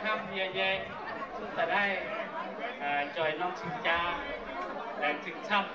ทำเยอะๆจะได้จอยน้องชิงจ้าแดงชิงช่ำ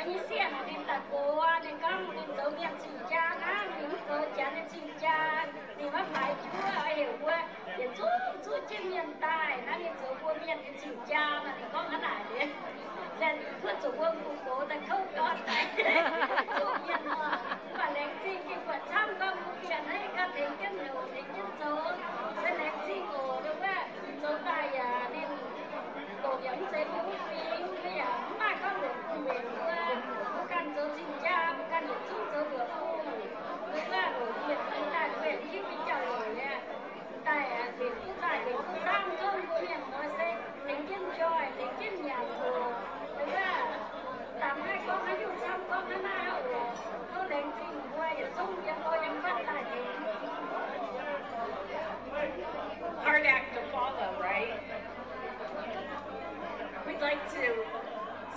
你现在你大哥，你讲你做面亲家啊，你做家的亲家，你们买车还有我，你做见面带，那你做过面的亲家嘛？你讲哪里？现我做过姑姑的口干带，做面嘛，把两只给我参加不变，那个天天有天天做，这两只我的话做大呀，你导演这部片，你呀，马上就不会了。做亲家，不干你做不了，对吧？我也不在，我也听比较有呢。但係你不在，你不上工嗰啲我識，你應在，你應人喎，對吧？但係講喺要參講喺哪喎？都兩次唔會，又中一個人分大嘅。Hard act to follow, right? We'd like to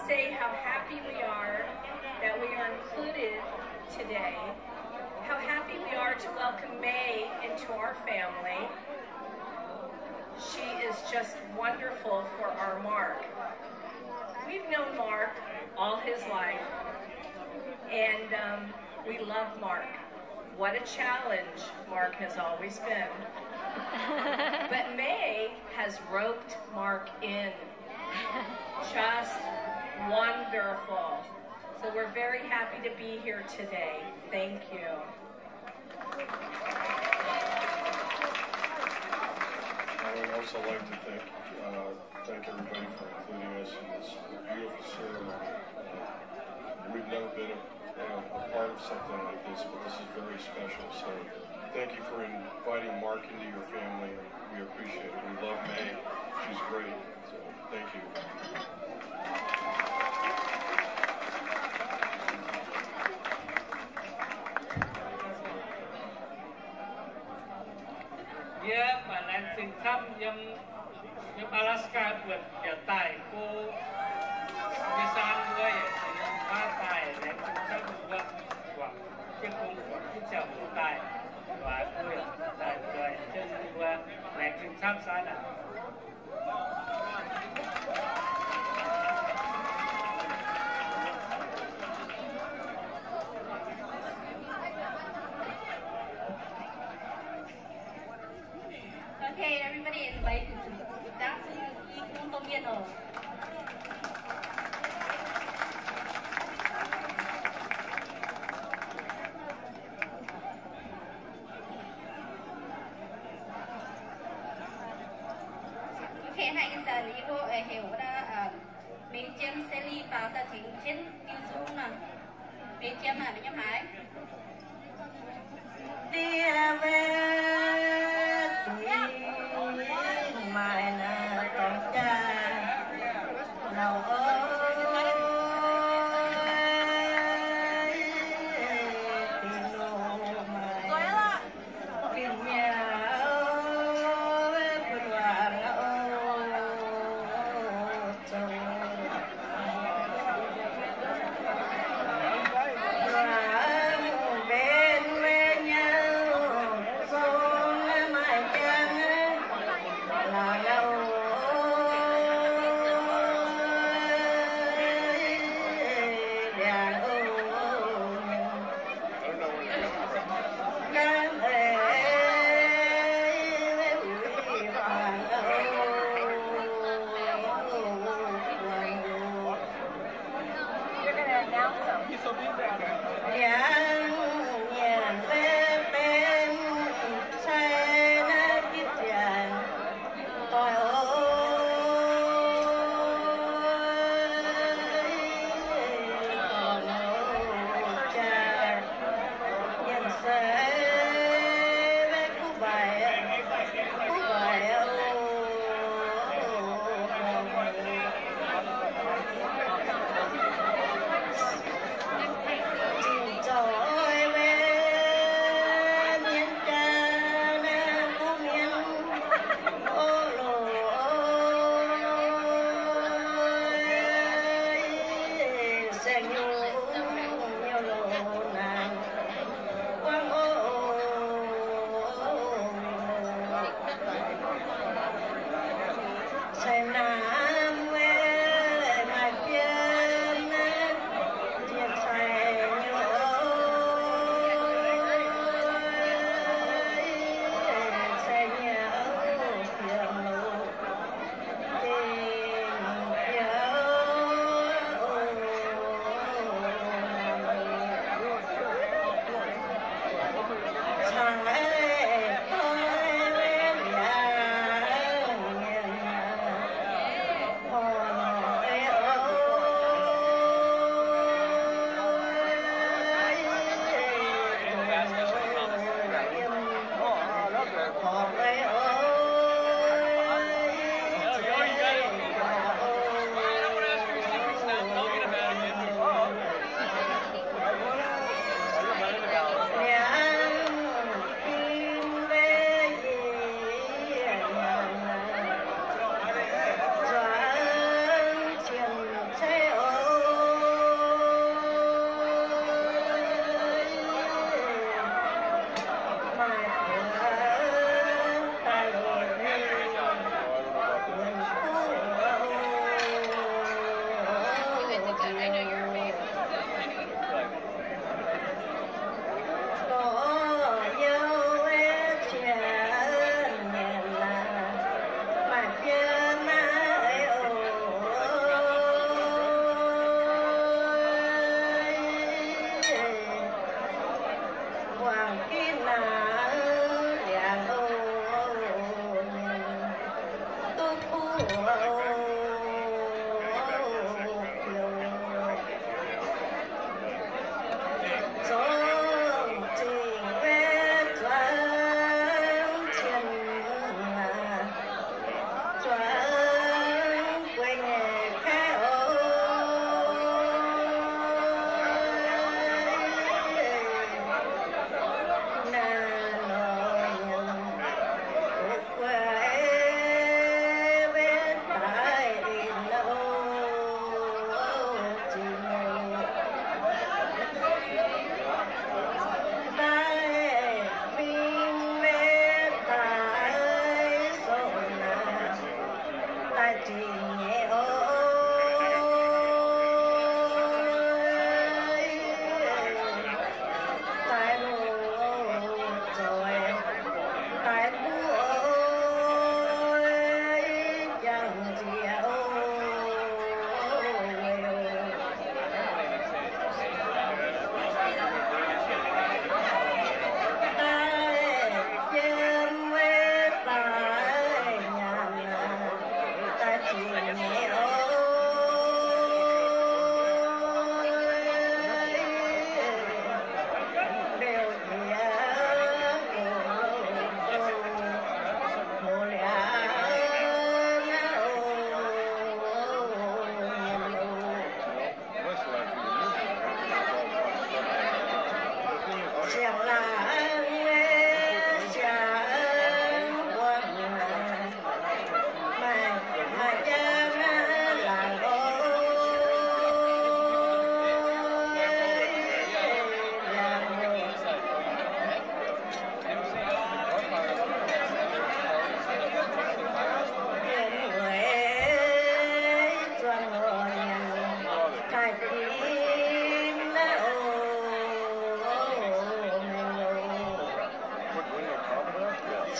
say how happy we are that we are included today, how happy we are to welcome May into our family. She is just wonderful for our Mark. We've known Mark all his life, and we love Mark. What a challenge Mark has always been. But May has roped Mark in. Just wonderful. So we're very happy to be here today. Thank you. I would also like to thank everybody for including us in this beautiful ceremony. We've never been a part of something like this, but this is very special. So thank you for inviting Mark into your family. We appreciate it. We love May. She's great. So thank you. Yeah, mà đang sinh xăm giống Alaska vượt giờ tài cô như san người ba tài đang sinh xăm vượt hoặc chiếc cung của chiếc chậu tài và người tài trời trên vừa đang sinh xăm sao nào. Okay, everybody invited to dance in Yikun Tomiano. Okay, hai cái giờ này cô hiểu đó mấy chém xe ly vào ta chính trên tiêu xuống nè. Mấy chém là mấy chém hải. Đi về mai là con cha nào ơi tìm nô mai tìm nhà ơi buồn hoàng ơi chồng bên nhau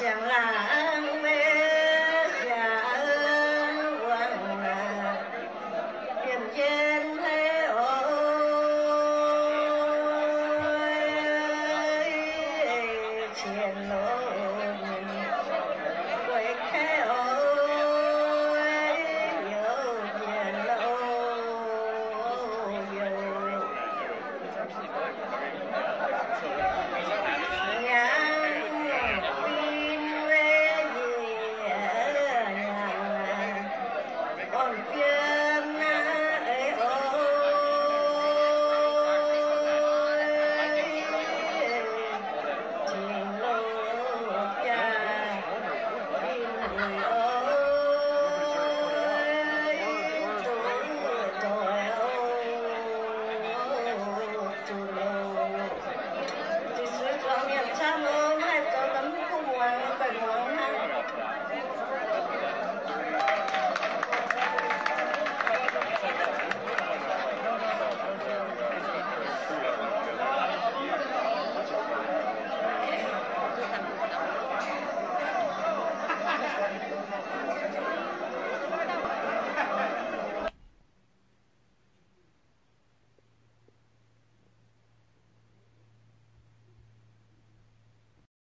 chẳng lãng mê giả quăng niềm duyên thế ôi chiến lối